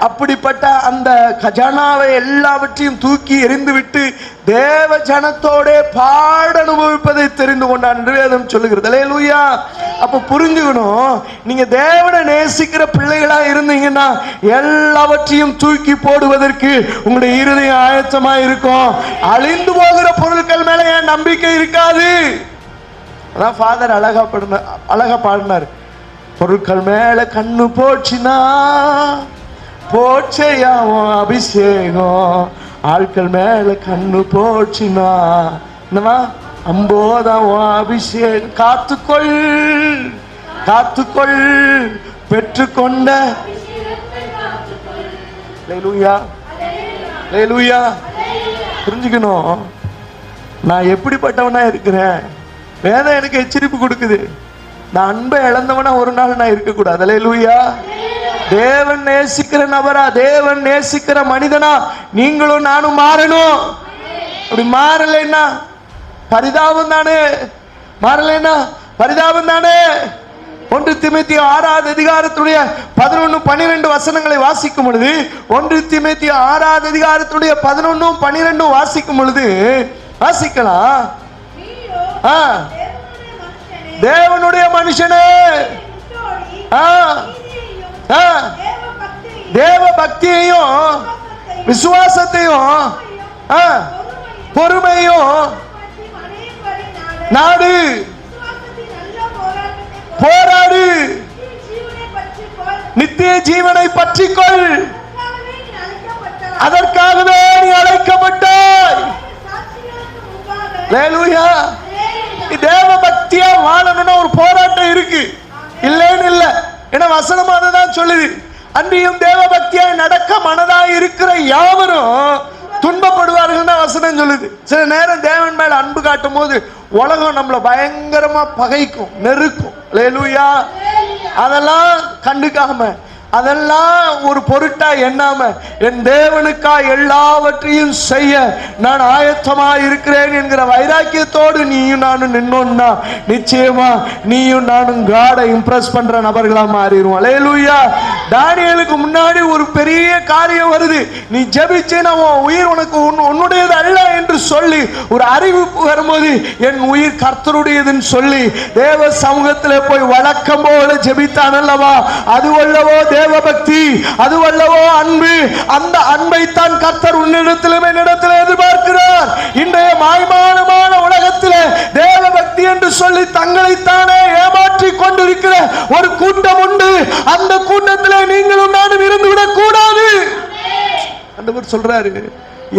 அப்படிப்பட்ட அந்த கஜானாவை எல்லாவற்றையும் தூக்கி எறிந்து விட்டு தேவ ஜனத்தோட பாட அனுபவிப்பதை தெரிந்து கொண்டான் என்று வேதம் சொல்லுகிறது. அல்லேலூயா. அப்ப புரிஞ்சுக்கணும், நீங்க தேவனை நேசிக்கிற பிள்ளைகளா இருந்தீங்கன்னா எல்லாவற்றையும் தூக்கி போடுவதற்கு உங்களுடைய இருதயம் ஆயத்தமா இருக்கும். அழிந்து போகிற பொருட்கள் மேல என் நம்பிக்கை இருக்காது. அதான் ஃபாதர் அழகா பாடினார். பொருட்கள் மேல கண்ணு போச்சுனா போச்சையாவும் அபிஷேகம், ஆட்கள் மேல கண்ணு போச்சுனா என்னவா அம்போதான் அபிஷேகம். காத்துக்கொள் பெற்றுக்கொண்ட. புரிஞ்சுக்கணும், நான் எப்படிப்பட்டவனா இருக்கிறேன். வேதம் எனக்கு எச்சரிப்பு கொடுக்குது. நான் அன்பை இழந்தவனா ஒரு நாள் நான் இருக்கக்கூடாது. அல்லேலூயா. தேவன் நேசிக்கிற நபரா, தேவன் நேசிக்கிற மனிதனா நீங்களும் நானும் மாறணும். அப்படி மாறலைன்னா பரிதாபம் தானே. மாறலைன்னா பரிதாபம் தானே. 1 தீமோத்தேயு 6வது அதிகாரத்துடைய 11, 12 வசனங்களை வாசிக்கும் பொழுது, 1 தீமோத்தேயு 6வது அதிகாரத்துடைய 11, 12 வாசிக்கும் பொழுது வாசிக்கலாம். தேவனுடைய மனுஷனே, தேவ பக்தியையும் விசுவாசத்தையும் பொறுமையும் நாடு, போராடு, நித்திய ஜீவனை பற்றிக்கொள். அதற்காகவே நீ அழைக்கப்பட்டாய். அல்லேலூயா. தேவ பக்தியா வாழணும்னா ஒரு போராட்டம் இருக்கு, இல்லைன்னு இல்ல. ஏன்னா வசனம் அதுதான் சொல்லுது. அன்றியும் தேவ பக்தியாய் நடக்க மனதாய் இருக்கிற யாவரும் துன்பப்படுவார்கள் வசனம் சொல்லுது. சில நேரம் தேவன் மேல அன்பு காட்டும் போது உலகம் நம்மள பயங்கரமா பகைக்கும், நெருக்கும். அல்லேலூயா. அதெல்லாம் கண்டுக்காம, அதெல்லாம் ஒரு பொருட்டா எண்ணாம, என் தேவனுக்கா எல்லாவற்றையும் செய்ய நான் ஆயத்தமா இருக்கிறேன் என்கிற வைராக்கியத்தோடு நீயும் நானும் நின்னோம்னா நிச்சயமா நீயும் நானும் காடை இம்ப்ரெஸ் பண்ற நபர்களா மாறிடுவோம். அல்லேலூயா. தானியேலுக்கு முன்னாடி ஒரு பெரிய காரியம் வருது. நீ ஜெபிச்சேனா உன் உயிர் உனக்கு உன்னுடையது அல்ல என்று சொல்லி ஒரு அறிவிப்பு வரும்போது, என் உயிர் கர்த்தருடையதுன்னு சொல்லி தேவ சமூகத்திலே போய் வழக்கம் போல ஜெபித்தான் அல்லவா? அது அல்லவோ தேவ பக்தி, அது அல்லவோ அன்பு. அந்த அன்பை தான் கர்த்தர் உன்னிடத்திலும் என்னிடத்திலும் எதிர்பார்க்கிறார். இன்றைய மாய்மானமான உலகத்திலே தேவ பக்தி என்று சொல்லி தங்களைத்தானே ஏமாற்றி கொண்டிருக்கிற ஒரு கூட்டம் உண்டு. அந்த கூட்டத்திலே நீங்களும் நானும் இருந்து விடக் கூடாது. ஆண்டவர் சொல்றாரு,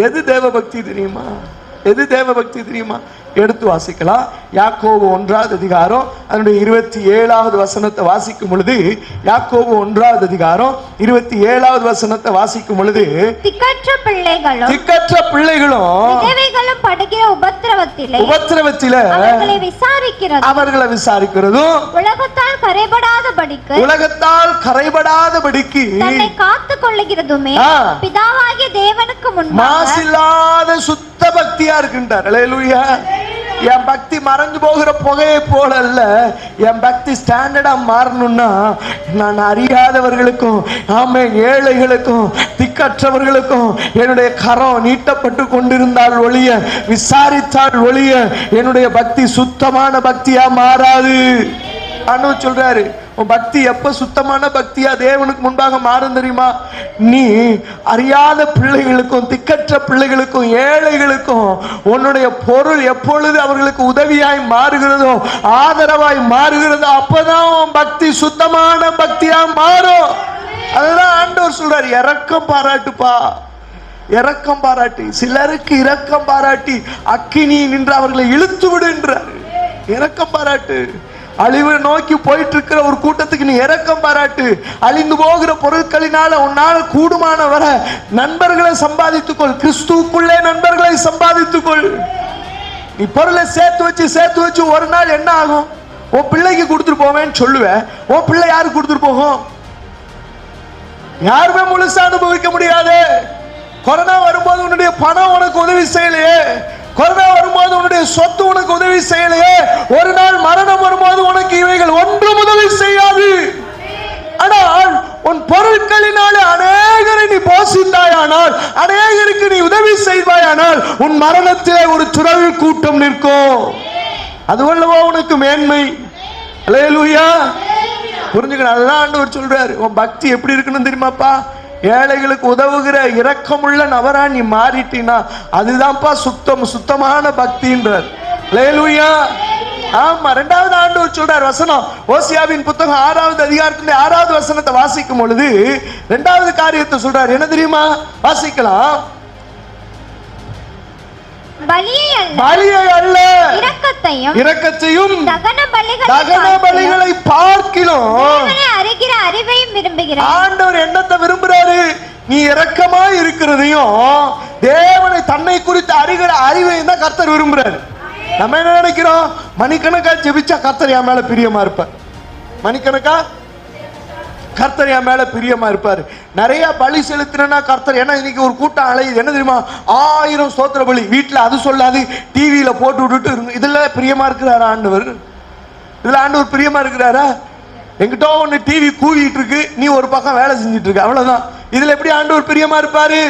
எது தேவ பக்தி தெரியுமா? எது தேவ பக்தி தெரியுமா? எடுத்து வாசிக்கலாம். யாக்கோபு 1வது அதிகாரம் அதனுடைய 27வது வசனத்தை வாசிக்கும் பொழுது, யாக்கோபு 1வது அதிகாரம் 27வது வசனத்தை வாசிக்கும் பொழுது, திக்கற்ற பிள்ளைகளும் விதவைகளும் படுகிற உபத்திரவத்திலே அவர்களை விசாரிக்கிறதும் உலகத்தால் கரைபடாதபடிக்கு தன்னை காத்துக் கொள்ளுகிறதுமே பிதாவாகிய தேவனுக்கு முன்பாக மாசில்லாத சுத்த பக்தியா இருக்கின்றார். அல்லேலூயா. என் பக்தி மறைஞ்சு போகிற புகையை போல அல்ல. என் பக்தி ஸ்டாண்டர்டா மாறணும்னா நான் அறியாதவர்களுக்கும் ஏழைகளுக்கும் திக்கற்றவர்களுக்கும் என்னுடைய கரம் நீட்டப்பட்டு கொண்டிருந்தால் ஒழிய, விசாரித்தால் ஒழிய என்னுடைய பக்தி சுத்தமான பக்தியா மாறாது. ஆண்டவர் சொல்றாரு, உன் பக்தி எப்ப சுத்தமான பக்தியா தேவனுக்கு முன்பாக மாறும் தெரியுமா? நீ அறியாத பிள்ளைகளுக்கும் திக்கற்ற பிள்ளைகளுக்கும் ஏழைகளுக்கும் உன்னுடைய பொருள் எப்பொழுது அவர்களுக்கு உதவியாய் மாறுகிறதோ, ஆதரவாய் மாறுகிறதோ, அப்பதான் உன் பக்தி சுத்தமான பக்தியா மாறும். அதுதான் ஆண்டவர் சொல்றாரு, இரக்கம் பாராட்டுப்பா, இரக்கம் பாராட்டி. சிலருக்கு இரக்கம் பாராட்டி அக்கினி நின்று அவர்களை இழுத்து விடுன்றார். இரக்கம் பாராட்டு. அழிவை நோக்கி போயிட்டு இருக்கிற ஒரு கூட்டத்துக்கு நீ இரக்கம் பாராட்டு. அழிந்து போகிற பொருட்களினால உன்னால கூடுமான வர நண்பர்களை சம்பாதித்துக்கொள். கிறிஸ்துவுக்குள்ளே நண்பர்களை சம்பாதித்துக்கொள். நீ பொருளை சேர்த்து வச்சு ஒரு நாள் என்ன ஆகும்? உன் பிள்ளைக்கு கொடுத்துட்டு போவேன்னு சொல்லுவேன். உன் பிள்ளை யாருக்கு கொடுத்துட்டு போகும்? யாருமே முழுசா அனுபவிக்க முடியாது. கொரோனா வரும்போது உன்னுடைய பணம் உனக்கு உதவி செய்யலையே, கொரோனா வரும்போது உன்னுடைய சொத்து உனக்கு உதவி செய்யலையே, ஒரு நாள் மரணம் வரும்போது உனக்கு இவைகள் ஒன்றும் உதவி செய்யாது. ஆனால் உன் பொருட்களினாலே அநேகரை நீ போஷித்தாயானால், அநேகருக்கு நீ உதவி செய்வாயானால், உன் மரணத்திலே ஒரு துறவு கூட்டம் நிற்கும். அதுவல்லவா உனக்கு மேன்மை. அல்லேலூயா. புரிஞ்சுக்கணும். அதுதான் ஆண்டவர் சொல்றாரு, உன் பக்தி எப்படி இருக்கணும் தெரியுமாப்பா? ஏழைகளுக்கு உதவுகிற இரக்கமுள்ள நபரா நீ மாறிட்டீனா அதுதான்ப்பா சுத்தமான பக்தின்றார். அல்லேலூயா. ஆமா. 2வது ஆண்டவர் சொல்றார் வசனம், ஓசியாவின் புத்தகம் 6வது அதிகாரத்திலே 6வது வசனத்தை வாசிக்கும் பொழுது 2வது காரியத்தை சொல்றார். என்ன தெரியுமா? வாசிக்கலாம். பலியை அல்ல இரக்கத்தையும் தகன பலிகளை பார்க்கிலும் ஆண்டவர் என்னத்தை விரும்புறாரு? நீ இரக்கமா இருக்கிறதையும் தேவனை தன்னை குறித்து அறிகிற அறிவையும் தான் கர்த்தர் விரும்புறாரு. நம்ம என்ன நினைக்கிறோம்? மணிக்கணக்கா ஜெபிச்சா கர்த்தர் என் மேல பிரியமா இருப்பார். மணிக்கணக்கா கர்த்தர் என் மேல பிரியமா இருப்பாரு. நிறைய பலி செலுத்தினா கர்த்தர், ஏன்னா இன்னைக்கு ஒரு கூட்டம் அலையுது. என்ன தெரியுமா? 1000 ஸ்தோத்திர பலி வீட்டுல, அது சொல்லாது டிவியில போட்டு விட்டுட்டு இதுல பிரியமா இருக்கிறாரா ஆண்டவர்? இதுல ஆண்டவர் பிரியமா இருக்கிறாரா? எங்கிட்ட ஒண்ணு டிவி கூவிட்டு இருக்கு, நீ ஒரு பக்கம் வேலை செஞ்சுட்டு இருக்க, அவ்வளவுதான். இதுல எப்படி ஆண்டவர் பிரியமா இருப்பாரு?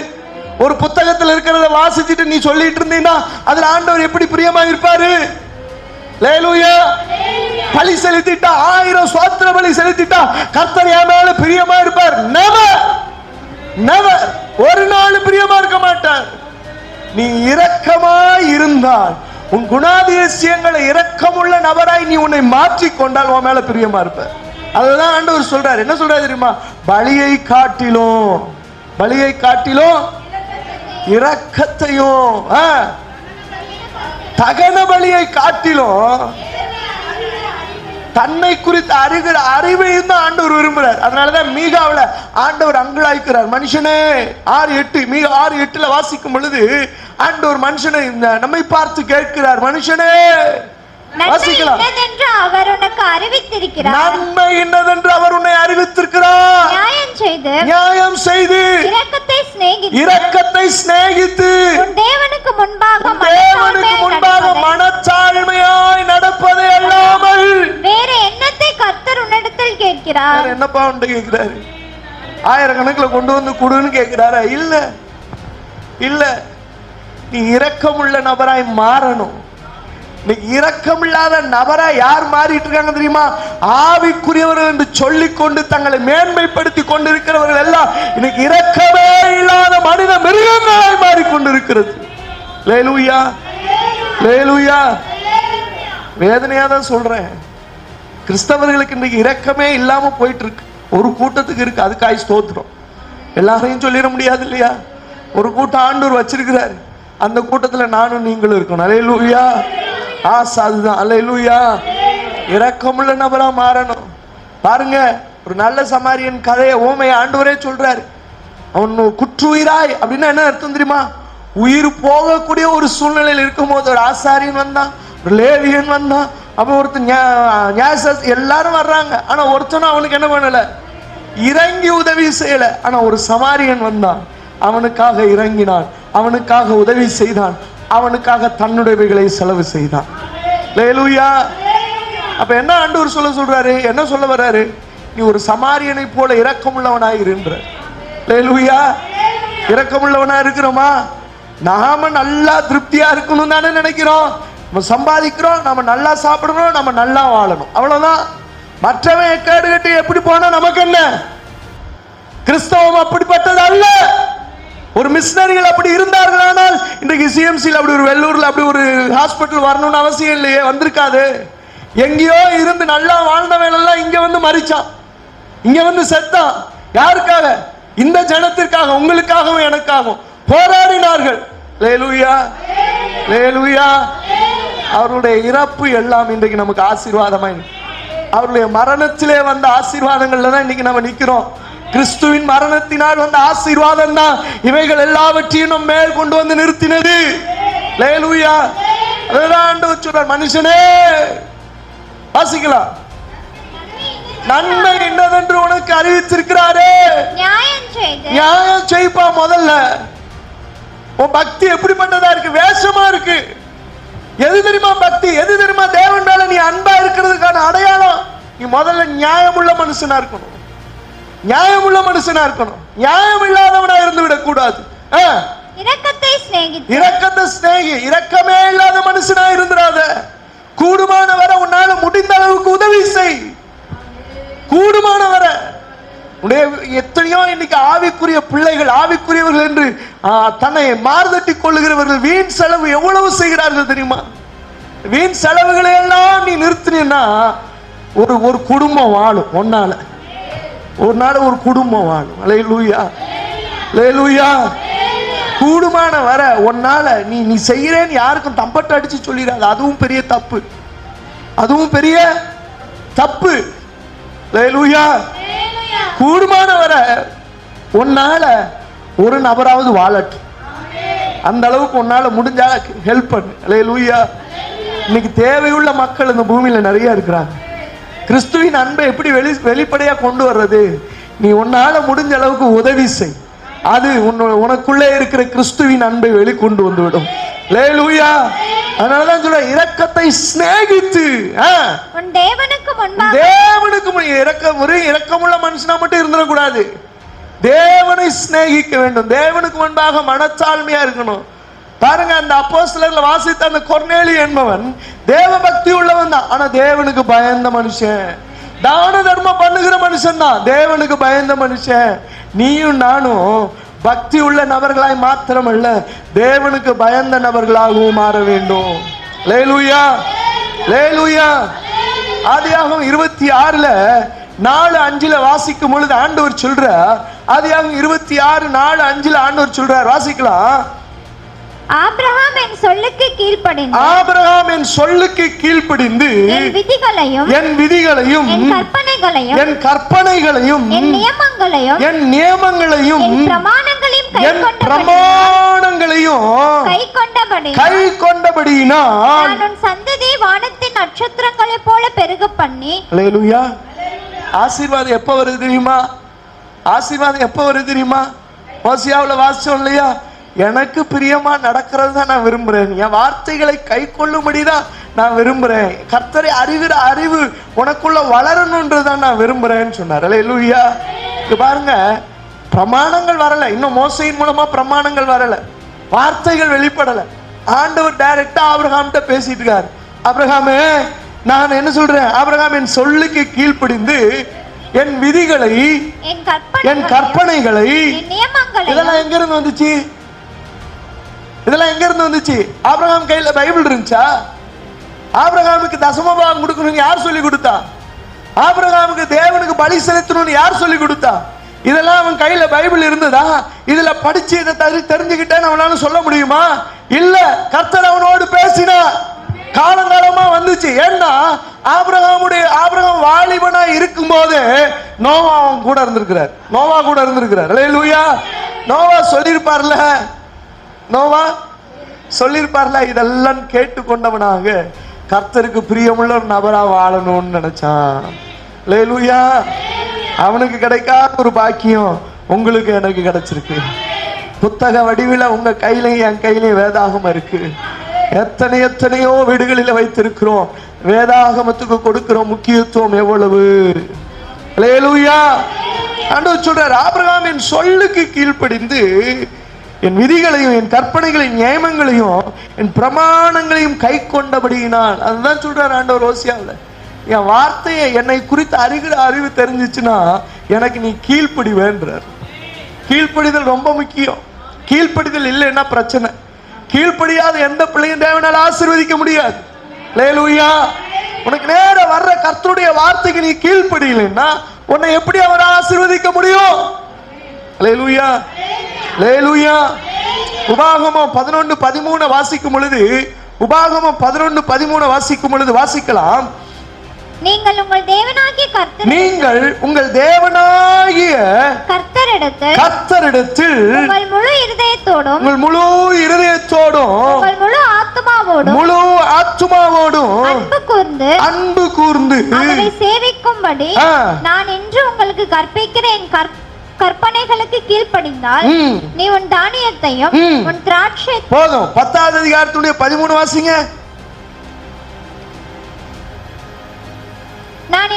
ஒரு புத்தகத்துல இருக்கிறத வாசிச்சுட்டு நீ சொல்லிட்டு இருந்தீங்கன்னா அதுல ஆண்டவர் எப்படி பிரியமா இருப்பாரு? அல்லேலூயா. பலி செலுத்திட்டா 1000 ஸ்தோத்திர பலி செலுத்திட்டா கர்த்தர் என் மேல பிரியமா இருப்பார்? நெவர். ஒரு நாள் பிரியமா இருக்க மாட்டார். நீ இரக்கமாய் இருந்தால், உன் குணாதிசயங்களை இரக்கமுள்ள நபராய் நீ உன்னை மாற்றிக் கொண்டால் உன் மேல பிரியமா இருப்ப. அதுதான் ஆண்டவர் சொல்றாரு. என்ன சொல்றாரு தெரியுமா? பலியை காட்டிலும் இரக்கத்தையும், தகன பலியை காட்டிலும் தன்னை குறித்து அறிகிற அறிவையும் தான் ஆண்டவர் விரும்புறார். அதனாலதான் மீகாவுல ஆண்டவர் அங்கலாய்க்கிறார். மனுஷனே 6:8 மீகா 6:8 வாசிக்கும் பொழுது ஆண்டவர் மனுஷனை நம்மை பார்த்து கேட்கிறார், மனுஷனே வாசிக்கலாம், அவர் உனக்கு அறிவித்திருக்கிறார், நன்மை என்னதென்று அவர் உன்னை அறிவித்திருக்கிறார், நியாயம் செய்து இரக்கத்தை சிநேகித்து உன் தேவனுக்கு முன்பாக மனத்தாழ்மையாய் நடப்பதை அல்லாமல் வேற என்னத்தை கர்த்தர் உன்னிடத்தில் கேட்கிறார்? என்னப்பா உன்னை கேட்கிறாரு? 1000 கணக்கில் கொண்டு வந்து கொடுன்னு கேட்கிறாரா? இல்ல. நீ இரக்கமுள்ள நபராய் மாறணும். இரக்கமில்லாத நபரா யார் மாறிட்டு இருக்காங்க தெரியுமா? ஆவிக்குரியவர்கள் என்று சொல்லிக் கொண்டு தங்களை மேன்மைப்படுத்தி கொண்டிருக்கிறவர்கள் எல்லாம் இன்னைக்கு இரக்கமே இல்லாத மனித மிருகங்களாய் மாறிக்கொண்டிருக்கிறது. அல்லேலூயா. வேதனையா தான் சொல்றேன். கிறிஸ்தவர்களுக்கு இன்னைக்கு இரக்கமே இல்லாம போயிட்டு இருக்கு. ஒரு கூட்டத்துக்கு இருக்கு, அதுக்காய் ஸ்தோத்திரம். எல்லாரையும் சொல்லிட முடியாது இல்லையா? ஒரு கூட்டம் ஆண்டவர் வச்சிருக்கிறாரு, அந்த கூட்டத்துல நானும் நீங்களும் இருக்கணும். அல்லேலூயா. ஆசை அதுதான். அல்லேலூயா. இரக்கமுள்ள நபரா மாறணும். பாருங்க, ஒரு நல்ல சமாரியன் கதையை ஓமையை ஆண்டவரே சொல்றாரு. அவன் குற்றுயிராய் அப்படின்னா என்ன அர்த்தம் தெரியுமா? உயிர் போகக்கூடிய ஒரு சூழ்நிலையில் இருக்கும் போது ஒரு ஆசாரியன் வந்தான், ஒரு லேவியன் வந்தான், அப்ப ஒருத்தன் எல்லாரும் வர்றாங்க. ஆனா ஒருத்தனும் அவனுக்கு என்ன பண்ணல, இறங்கி உதவி செய்யல. ஆனா ஒரு சமாரியன் வந்தான், அவனுக்காக இறங்கினான், அவனுக்காக உதவி செய்தான், அவனுக்காக தன்னுடையவைகளை செலவு செய்தான். அல்லேலூயா. அப்ப என்ன ஆண்டவர் சொல்றாரு, என்ன சொல்ல வர்றாரு? நீ ஒரு சமாரியனை போல இரக்கமுள்ளவனாய் இருன்ற. அல்லேலூயா. இரக்கமுள்ளவனா இருக்கிறோமா? நாம நல்லா திருப்தியா இருக்கணும் தானே நினைக்கிறோம். நம்ம சம்பாதிக்கிறோம், நம்ம நல்லா சாப்பிடணும், நம்ம நல்லா வாழணும், அவ்வளவுதான். மற்றவன் கேடு கட்டி எப்படி போனா நமக்கு என்ன? கிறிஸ்தவம் அப்படிப்பட்டது அல்ல. ஒரு மிஷனரிகள் அப்படி இருந்தார்கள், ஆனால் இன்றைக்கு சிஎம்சியில் அப்படி ஒரு வெள்ளூர்ல அப்படி ஒரு ஹாஸ்பிட்டல் வரணும்னு அவசியம் இல்லையே, வந்திருக்காது. எங்கேயோ இருந்து நல்லா வாழ்ந்தவன் எல்லாம் இங்க வந்து மரிச்சான், இங்க வந்து செத்தான். யாருக்காக? இந்த ஜனத்திற்காக, உங்களுக்காகவும் எனக்காகவும் போராடினார்கள். அல்லேலூயா. அல்லேலூயா. அவருடைய இறப்பு எல்லாம் இன்றைக்கு நமக்கு ஆசீர்வாதமாய், அவருடைய மரணத்திலே வந்த ஆசீர்வாதங்கள்ல தான் இன்னைக்கு நம்ம நிக்கிறோம். கிறிஸ்துவின் மரணத்தினால் வந்த ஆசீர்வாதம் தான் இவைகள் எல்லாவற்றையும் நம்ம மேல் கொண்டு வந்து நிறுத்தினது. அல்லேலூயா. அதுதான் ஆண்டவர் சொல்றார், மனுஷனே வாசிக்கலாம், நன்மை என்னதென்று உனக்கு அறிவித்திருக்கிறாரே, நியாயம் செய்ப்பா. முதல்ல உன் பக்தி எப்படிப்பட்டதா இருக்கு? வேஷமா இருக்கு. எது தெரியுமா பக்தி? எது தெரியுமா தேவன் மேல நீ அன்பா இருக்கிறதுக்கான அடையாளம்? நீ முதல்ல நியாயமுள்ள மனுஷனா இருக்கணும், நியாயமுள்ள மனுஷனா இருக்கணும். நியாயம் இல்லாதவனா இருந்து விடக் கூடாது. இரக்கத்தை சிநேகி, இரக்கமே இல்லாத மனுஷனா இருந்துடாத. கூடுமான வரை உன்னால முடிந்த அளவுக்கு உதவி செய். கூடுமான வரை எத்தனையோ இன்னைக்கு ஆவிக்குரிய பிள்ளைகள், ஆவிக்குரியவர்கள் என்று தன்னை மாறுதட்டி கொள்ளுகிறவர்கள் வீண் செலவு எவ்வளவு செய்கிறார்கள் தெரியுமா? வீண் செலவுகளை எல்லாம் நீ நிறுத்தினா ஒரு குடும்பம் வாழும். ஒன்னால ஒரு நாள் ஒரு குடும்பம் வாழும். அல்லேலூயா. அல்லேலூயா. கூடுமான வர ஒன்னால நீ செய்யறேன்னு யாருக்கும் தம்பட்ட அடிச்சு சொல்லிடாது. அதுவும் பெரிய தப்பு, அதுவும் பெரிய தப்பு. அல்லேலூயா. கூடுமான வர உன்னால ஒரு நபராவது வாழட்டும், அந்த அளவுக்கு உன்னால முடிஞ்சா ஹெல்ப் பண்ணு. அல்லேலூயா. இன்னைக்கு தேவையுள்ள மக்கள் இந்த பூமியில நிறைய இருக்கிறாங்க. கிறிஸ்துவின் அன்பை எப்படி வெளிப்படையா கொண்டு வர்றது? நீ உன்னால முடிஞ்ச அளவுக்கு உதவி செய். அது உனக்குள்ளே இருக்கிற கிறிஸ்துவின் அன்பை வெளிக்கொண்டு வந்துவிடும். அல்லேலூயா. அதனாலதான் சொல்ற, இரக்கத்தை சிநேகித்து. தேவனுக்கு இரக்கமுள்ள மனுஷனா மட்டும் இருந்துடக்கூடாது, தேவனை சிநேகிக்க வேண்டும். தேவனுக்கு முன்பாக மனச்சாழ்மையா இருக்கணும். பாருங்க, அந்த அப்போஸ்தலர்ல வாசித்த அந்த கொர்நேலி என்பவன் தேவ பக்தி உள்ளவன் தான், ஆனா தேவனுக்கு பயந்த மனுஷன். தான தர்மம் பண்ணுகிற மனுஷன் தான், தேவனுக்கு பயந்த மனுஷன். நீயும் நானும் பக்தி உள்ள நபர்களாய் மாத்திரமல்ல, தேவனுக்கு பயந்த நபர்களாகவும் மாற வேண்டும். அல்லேலூயா. அல்லேலூயா. ஆதியாகமம் 26:4-5 வாசிக்கும் பொழுது ஆண்டவர் சொல்ற, ஆதியாகமம் 26:4-5 ஆண்டவர் சொல்றார், வாசிக்கலாம். ஆபிரகாம் என் சொல்லுக்கு கீழ்ப்படிந்து என் விதிகளையும் என் கற்பனைகளையும் என் நியமங்களையும் என் பிரமாணங்களையும் கைக்கொண்டபடியினால் நான் சந்ததியை வானத்தின் நட்சத்திரங்களைப் போல பெருக பண்ணி. அல்லேலூயா. ஆசீர்வாதம் எப்ப வருது தெரியுமா? ஆசீர்வாதம் எப்ப வருது தெரியுமா? ஓசியாவுல வாசிச்சோம் இல்லையா? எனக்கு பிரியமா நடக்கிறது தான் நான் விரும்புறேன், என் வார்த்தைகளை கை கொள்ளும்படிதான் நான் விரும்புறேன், கர்த்தரை அறிகிற அறிவு உனக்குள்ள வளரணும்ன்றதான் நான் விரும்புறேன்னு சொன்னார். அல்லேலூயா. இங்க பாருங்க, பிரமாணங்கள் வரல, இன்னும் மோசையின் மூலமா பிரமாணங்கள் வரல, வார்த்தைகள் வெளிப்படல. ஆண்டவர் டைரக்டா ஆபிரகாம்கிட்ட பேசிட்டு இருக்காரு. ஆபிரகாமே, நான் என்ன சொல்றேன்? ஆபிரகாம் என் சொல்லுக்கு கீழ்ப்படிந்து என் விதிகளை என் கற்பனைகளை. இதெல்லாம் எங்க இருந்து வந்துச்சு? இதெல்லாம் எங்க இருந்து வந்துச்சு? ஆபிரகாம் கையில பைபிள் இருந்துச்சா? ஆபிரகாமுக்கு தசமபாகம் கொடுக்கணும்னு யார் சொல்லி கொடுத்தா? ஆபிரகாமுக்கு தேவனுக்கு பலி செலுத்தணும்னு யார் சொல்லி கொடுத்தா? இதெல்லாம் அவன் கையில பைபிள் இருந்ததா? இதுல படிச்சு இதை தெரிஞ்சுக்கிட்டேன்னு அவனால சொல்ல முடியுமா? இல்ல, கர்த்தர் அவனோடு பேசினார். காலங்காலமா வந்துச்சு. ஏன்னா ஆபிரகாம் வாலிபனா இருக்கும் போது நோவா அவன் கூட இருந்திருக்கிறார். நோவா கூட இருந்திருக்கிறார். அல்லேலூயா. நோவா சொல்லியிருப்பார்ல இதெல்லாம் கேட்டுக்கொண்டவனாக கர்த்தருக்கு பிரியமுள்ள ஒரு நபரா வாழணும்னு நினைச்சான். அல்லேலூயா. அவனுக்கு கிடைக்காத ஒரு பாக்கியம் உங்களுக்கு எனக்கு கிடைச்சிருக்கு. புத்தக வடிவில் உங்க கையிலையும் என் கையிலையும் வேதாகமம் இருக்கு. எத்தனையோ வீடுகளில் வைத்திருக்கிறோம். வேதாகமத்துக்கு கொடுக்கிற முக்கியத்துவம் எவ்வளவு. அல்லேலூயா. ஆண்டவர் சொல்றார், ஆபிரகாம் என் சொல்லுக்கு கீழ்ப்படிந்து என் விதிகளையும் என் கற்பனைகளையும் நியமங்களையும் என் பிரமாணங்களையும் கை கொண்டபடியினால். அதுதான் சொல்றார் ஆண்டவர் ஓசியாவில். என் வார்த்தையை என்னை குறித்து அறிவு தெரிஞ்சிச்சுன்னா எனக்கு நீ கீழ்ப்படி வேண்டார். கீழ்ப்படிதல் ரொம்ப முக்கியம். கீழ்ப்படிதல் இல்லைன்னா பிரச்சனை. கீழ்ப்படியாத எந்த பிள்ளையும் தேவனால் ஆசீர்வதிக்க முடியாது. அல்லேலூயா. உனக்கு நேர வர்ற கர்த்தருடைய வார்த்தைக்கு நீ கீழ்ப்படியலைன்னா உன்னை எப்படி அவர் ஆசீர்வதிக்க முடியும்? அல்லேலூயா. அல்லேலூயா. உபாகமம் 11:13 வாசிக்கும் பொழுது வாசிக்கலாம். நீங்கள் உங்கள் தேவனாகிய கர்த்தரிடத்தில் உங்கள் முழு இருதயத்தோடும் முழு முழு ஆத்துமாவோடும் அன்பு கூர்ந்து அவரை சேவிக்கும்படி நான் இன்று உங்களுக்கு கற்பிக்கிற என் கற்பனைகளுக்கு கீழ்ப்படிந்தால் நீ உன் தானியத்தையும் உன் திராட்சை. போதும். 10வது அதிகாரத்துடைய 13 வாசிங்க. நான்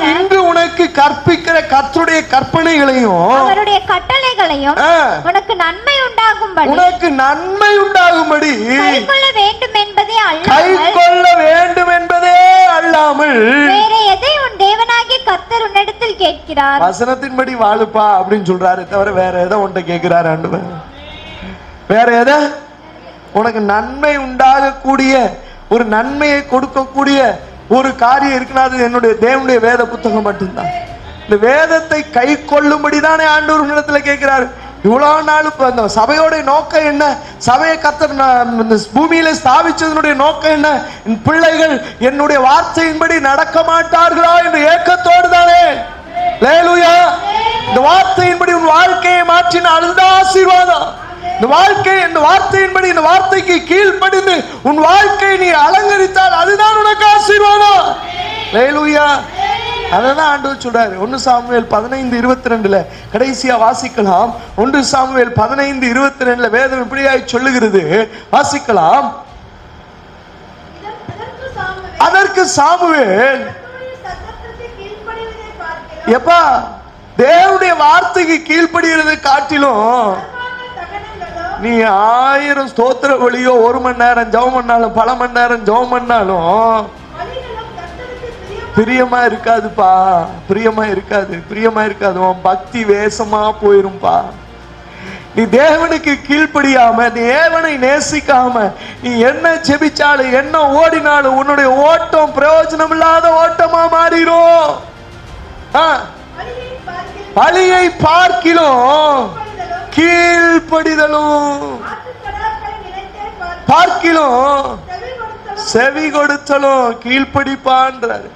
இன்று உனக்கு கற்பிக்கிற கர்த்தருடைய கற்பனைகளையும் அவருடைய கட்டளைகளையும் உனக்கு நன்மை உண்டாகும்படி கைக்கொள்ள வேண்டும் என்பதே அல்லாமல் வேற எதை உன் தேவனாகிய கர்த்தர் உன்னிடத்தில் கேட்கிறார். வசனத்தின்படி வாழுப்பா அப்படின்னு சொல்றாரு தவிர வேற எதை உன்கிட்ட கேட்கிறாரு ஆண்டவர்? வேற எதை? உனக்கு நன்மை உண்டாகக்கூடிய ஒரு நன்மையை கொடுக்கக்கூடிய ஒரு காரியம் இருக்குன்னா அது என்னுடைய தேவனுடைய வேத புத்தகம் மட்டும்தான். இந்த வேதத்தை கை கொள்ளும்படி தானே ஆண்டவர் இடத்துல கேட்கிறாரு. இவ்வளவு நாள் இந்த சபையோட நோக்கம் என்ன? சபையை கர்த்தர் பூமியில ஸ்தாபிச்சதனுடைய நோக்கம் என்ன? என் பிள்ளைகள் என்னுடைய வார்த்தையின்படி நடக்க மாட்டார்களா என்ற ஏக்கத்தோடு தானே. அல்லேலூயா. இந்த வார்த்தையின்படி உன் வாழ்க்கையை மாற்றினால் அதுதான் ஆசீர்வாதம். இந்த வார்த்தையின்படி இந்த வார்த்தைக்கு கீழ்ப்படிந்து உன் வாழ்க்கையை நீ அலங்கரித்தால் அதுதான் உனக்கு ஆசீர்வாதம். அல்லேலூயா. அதான் ஆண்டவர் சொல்றாரு. 1 சாமுவேல் 15:22 கடைசியா வாசிக்கலாம். 1 சாமுவேல் 15:22 வேதம் இப்படியாய் சொல்லுகிறது. வாசிக்கலாம். அதற்கு சாமுவேல் எப்பா தேவனுடைய வார்த்தைக்கு கீழ்ப்படிகிறதை காட்டிலும் நீ 1000 ஸ்தோத்திர ஒளியோ 1 மணி நேரம் ஜெபம் பண்ணாலும் பல மணி நேரம் ஜெபம் பண்ணாலும் பிரியமா இருக்காதுப்பா. பிரியமா இருக்காது. உன் பக்தி வேஷமா போயிரும்பா. நீ தேவனுக்கு கீழ்ப்படியாம, நீ தேவனை நேசிக்காம, நீ என்ன ஜெபிச்சாலும் என்ன ஓடினாலும் உன்னுடைய ஓட்டம் பிரயோஜனம் இல்லாத ஓட்டமா மாறிடும். பலியை பார்க்கிலும் கீழ்ப்படிதலும் பார்க்கிலும் செவி கொடுத்தலும் கீழ்ப்படிப்பான்றாரு.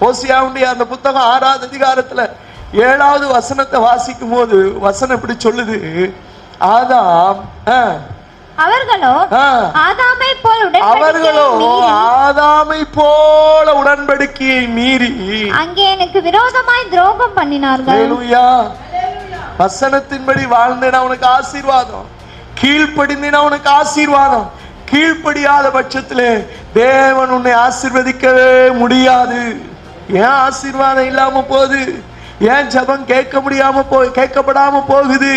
ஓசியாவுடைய அந்த புத்தகம் 6வது அதிகாரத்துல 7வது வசனத்தை வாசிக்கும் போது வசனம் இப்படி சொல்லுது. ஆதாம் அவர்களோ ஆதாமை போல உடன்படிக்கையை மீறி அங்கே எனக்கு விரோதமாய் துரோகம் பண்ணினார்கள். அல்லேலூயா. வசனத்தின்படி வாழ்ந்தேனா உனக்கு ஆசீர்வாதம். கீழ்ப்படிந்தேனா உனக்கு ஆசீர்வாதம். கீழ்ப்படியாத பட்சத்திலே தேவன் உன்னை ஆசீர்வதிக்கவே முடியாது. ஏன் ஆசீர்வாதம் இல்லாம போகுது? ஏன் ஜெபம் கேட்கப்படாம போகுது?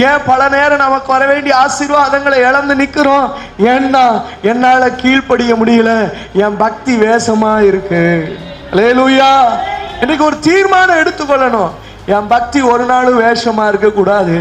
ஏன் பல நேரம் நமக்கு வர வேண்டிய ஆசீர்வாதங்களை இழந்து நிக்கிறோம்? ஏன்னா என்னால கீழ்ப்படிய முடியல, என் பக்தி வேஷமா இருக்கு. அல்லேலூயா. இன்னைக்கு ஒரு தீர்மானம் எடுத்துக்கொள்ளணும். என் பக்தி ஒரு நாளும் வேஷமா இருக்க கூடாது.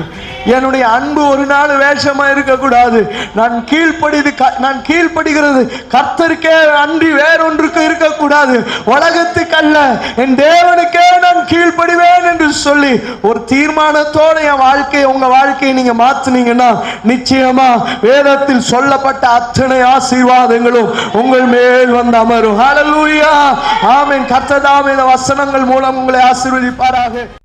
என்னுடைய அன்பு ஒரு நாள் வேஷமா இருக்கக்கூடாது. நான் கீழ்ப்படுகிறது கர்த்தருக்கே அன்றி வேறொன்றுக்கு இருக்கக்கூடாது. உலகத்துக்கு அல்ல, என் தேவனுக்கே நான் கீழ்ப்படிவேன் என்று சொல்லி ஒரு தீர்மானத்தோட என் வாழ்க்கையை உங்க வாழ்க்கையை நீங்க மாத்துனீங்கன்னா நிச்சயமா வேதத்தில் சொல்லப்பட்ட அத்தனை ஆசீர்வாதங்களும் உங்கள் மேல் வந்து அமரும். ஹல்லேலூயா. ஆமென். கர்த்தர் தாமே இந்த வசனங்கள் மூலம் உங்களை ஆசீர்வதிப்பாராக.